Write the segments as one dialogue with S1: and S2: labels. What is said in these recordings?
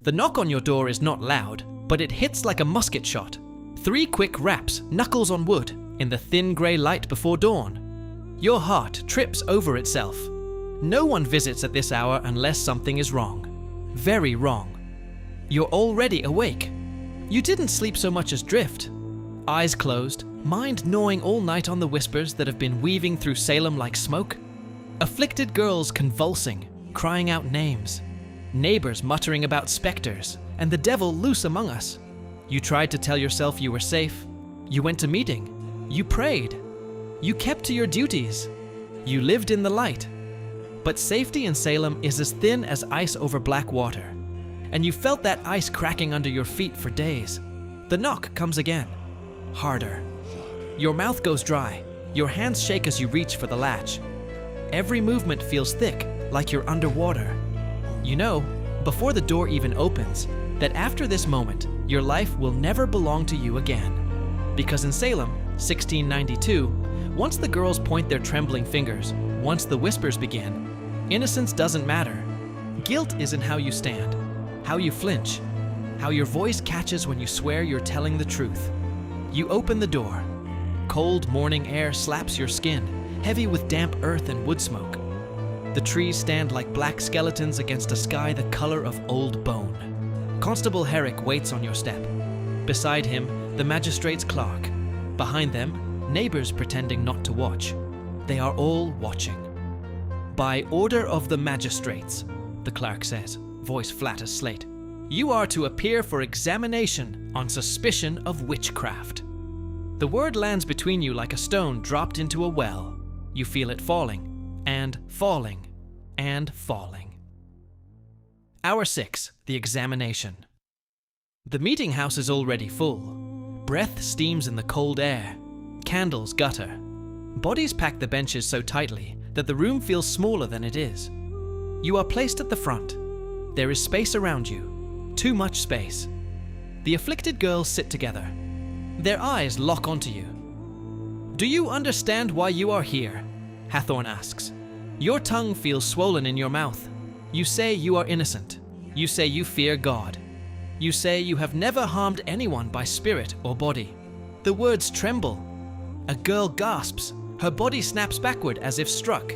S1: The knock on your door is not loud, but it hits like a musket shot. 3 quick raps, knuckles on wood, in the thin grey light before dawn. Your heart trips over itself. No one visits at this hour unless something is wrong. Very wrong. You're already awake. You didn't sleep so much as drift. Eyes closed, mind gnawing all night on the whispers that have been weaving through Salem like smoke. Afflicted girls convulsing, crying out names. Neighbors muttering about specters, and the devil loose among us. You tried to tell yourself you were safe. You went to meeting. You prayed. You kept to your duties. You lived in the light. But safety in Salem is as thin as ice over black water. And you felt that ice cracking under your feet for days. The knock comes again. Harder. Your mouth goes dry. Your hands shake as you reach for the latch. Every movement feels thick, like you're underwater. You know, before the door even opens, that after this moment, your life will never belong to you again. Because in Salem, 1692, once the girls point their trembling fingers, once the whispers begin, innocence doesn't matter. Guilt isn't how you stand, how you flinch, how your voice catches when you swear you're telling the truth. You open the door. Cold morning air slaps your skin, heavy with damp earth and wood smoke. The trees stand like black skeletons against a sky the color of old bone. Constable Herrick waits on your step. Beside him, the magistrate's clerk. Behind them, neighbors pretending not to watch. They are all watching. By order of the magistrates, the clerk says, voice flat as slate, you are to appear for examination on suspicion of witchcraft. The word lands between you like a stone dropped into a well. You feel it falling, and falling, and falling. Hour 6, the examination. The meeting house is already full. Breath steams in the cold air. Candles gutter. Bodies pack the benches so tightly that the room feels smaller than it is. You are placed at the front. There is space around you. Too much space. The afflicted girls sit together. Their eyes lock onto you. Do you understand why you are here? Hathorn asks. Your tongue feels swollen in your mouth. You say you are innocent. You say you fear God. You say you have never harmed anyone by spirit or body. The words tremble. A girl gasps. Her body snaps backward as if struck.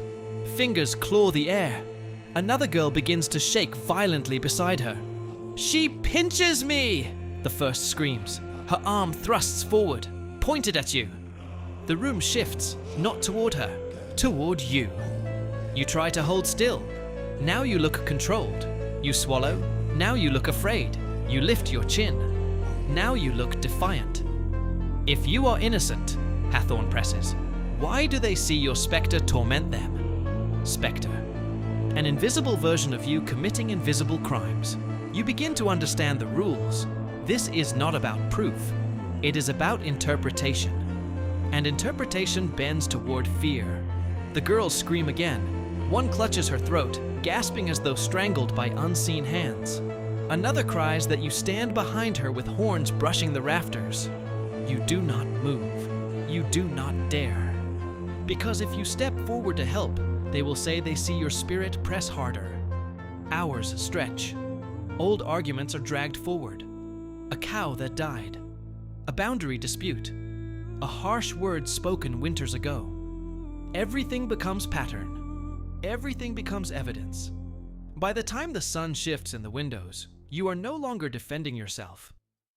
S1: Fingers claw the air. Another girl begins to shake violently beside her. She pinches me! The first screams. Her arm thrusts forward, pointed at you. The room shifts, not toward her, toward you. You try to hold still. Now you look controlled. You swallow. Now you look afraid. You lift your chin. Now you look defiant. If you are innocent, Hathorn presses, why do they see your specter torment them? Specter. An invisible version of you committing invisible crimes. You begin to understand the rules. This is not about proof. It is about interpretation. And interpretation bends toward fear. The girls scream again. One clutches her throat, gasping as though strangled by unseen hands. Another cries that you stand behind her with horns brushing the rafters. You do not move. You do not dare. Because if you step forward to help, they will say they see your spirit press harder. Hours stretch. Old arguments are dragged forward. A cow that died. A boundary dispute. A harsh word spoken winters ago. Everything becomes pattern. Everything becomes evidence. By the time the sun shifts in the windows, you are no longer defending yourself.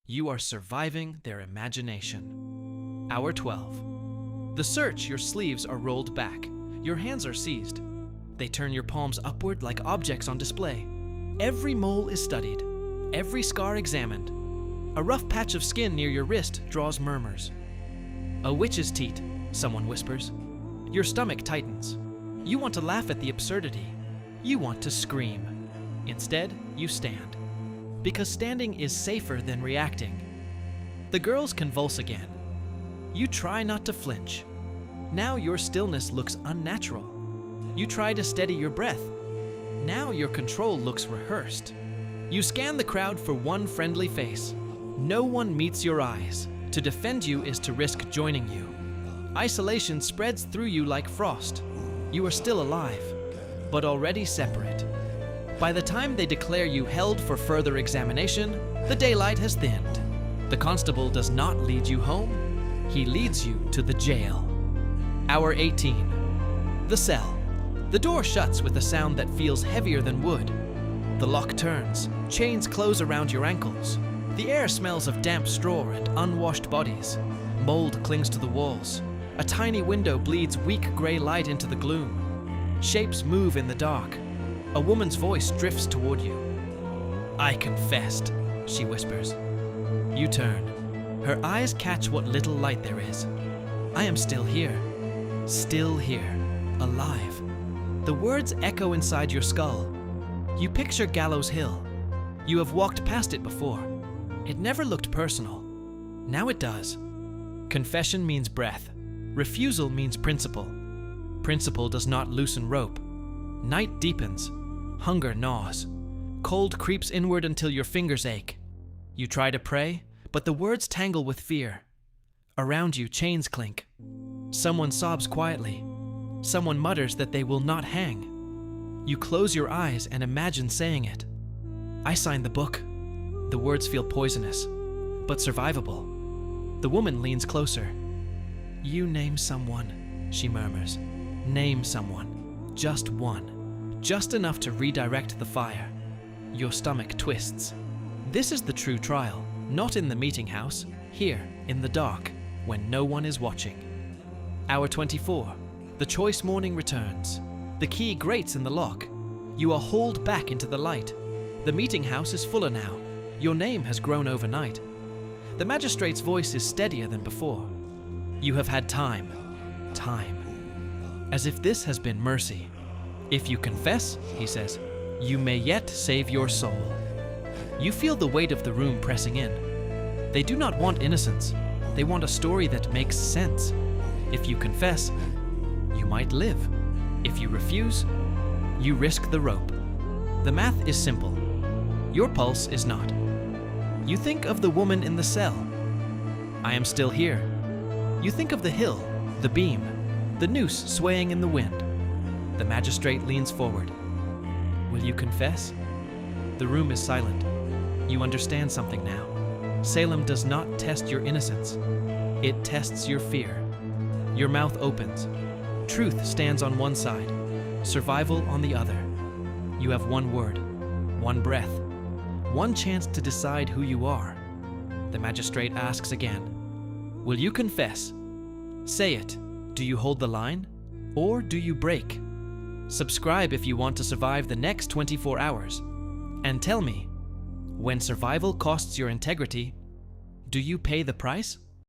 S1: You are surviving their imagination. Hour 12. The search, your sleeves are rolled back. Your hands are seized. They turn your palms upward like objects on display. Every mole is studied. Every scar examined. A rough patch of skin near your wrist draws murmurs. A witch's teat, someone whispers. Your stomach tightens. You want to laugh at the absurdity. You want to scream. Instead, you stand. Because standing is safer than reacting. The girls convulse again. You try not to flinch. Now your stillness looks unnatural. You try to steady your breath. Now your control looks rehearsed. You scan the crowd for one friendly face. No one meets your eyes. To defend you is to risk joining you. Isolation spreads through you like frost. You are still alive, but already separate. By the time they declare you held for further examination, the daylight has thinned. The constable does not lead you home, he leads you to the jail. Hour 18. The cell. The door shuts with a sound that feels heavier than wood. The lock turns, chains close around your ankles. The air smells of damp straw and unwashed bodies. Mold clings to the walls. A tiny window bleeds weak gray light into the gloom. Shapes move in the dark. A woman's voice drifts toward you. "I confessed," she whispers. You turn. Her eyes catch what little light there is. "I am still here. Still here. Alive." The words echo inside your skull. You picture Gallows Hill. You have walked past it before. It never looked personal. Now it does. Confession means breath. Refusal means principle. Principle does not loosen rope. Night deepens. Hunger gnaws. Cold creeps inward until your fingers ache. You try to pray, but the words tangle with fear. Around you, chains clink. Someone sobs quietly. Someone mutters that they will not hang. You close your eyes and imagine saying it. "I signed the book." The words feel poisonous, but survivable. The woman leans closer. "You name someone," she murmurs. "Name someone. Just one. Just enough to redirect the fire." Your stomach twists. This is the true trial, not in the meeting house, here, in the dark, when no one is watching. Hour 24. The choice morning returns. The key grates in the lock. You are hauled back into the light. The meeting house is fuller now. Your name has grown overnight. The magistrate's voice is steadier than before. You have had time. Time. As if this has been mercy. "If you confess," he says, "you may yet save your soul." You feel the weight of the room pressing in. They do not want innocence. They want a story that makes sense. If you confess, you might live. If you refuse, you risk the rope. The math is simple. Your pulse is not. You think of the woman in the cell. "I am still here." You think of the hill, the beam, the noose swaying in the wind. The magistrate leans forward. "Will you confess?" The room is silent. You understand something now. Salem does not test your innocence. It tests your fear. Your mouth opens. Truth stands on one side, survival on the other. You have one word, one breath, one chance to decide who you are. The magistrate asks again, "Will you confess? Say it. Do you hold the line, or do you break?" Subscribe if you want to survive the next 24 hours. And tell me, when survival costs your integrity, do you pay the price?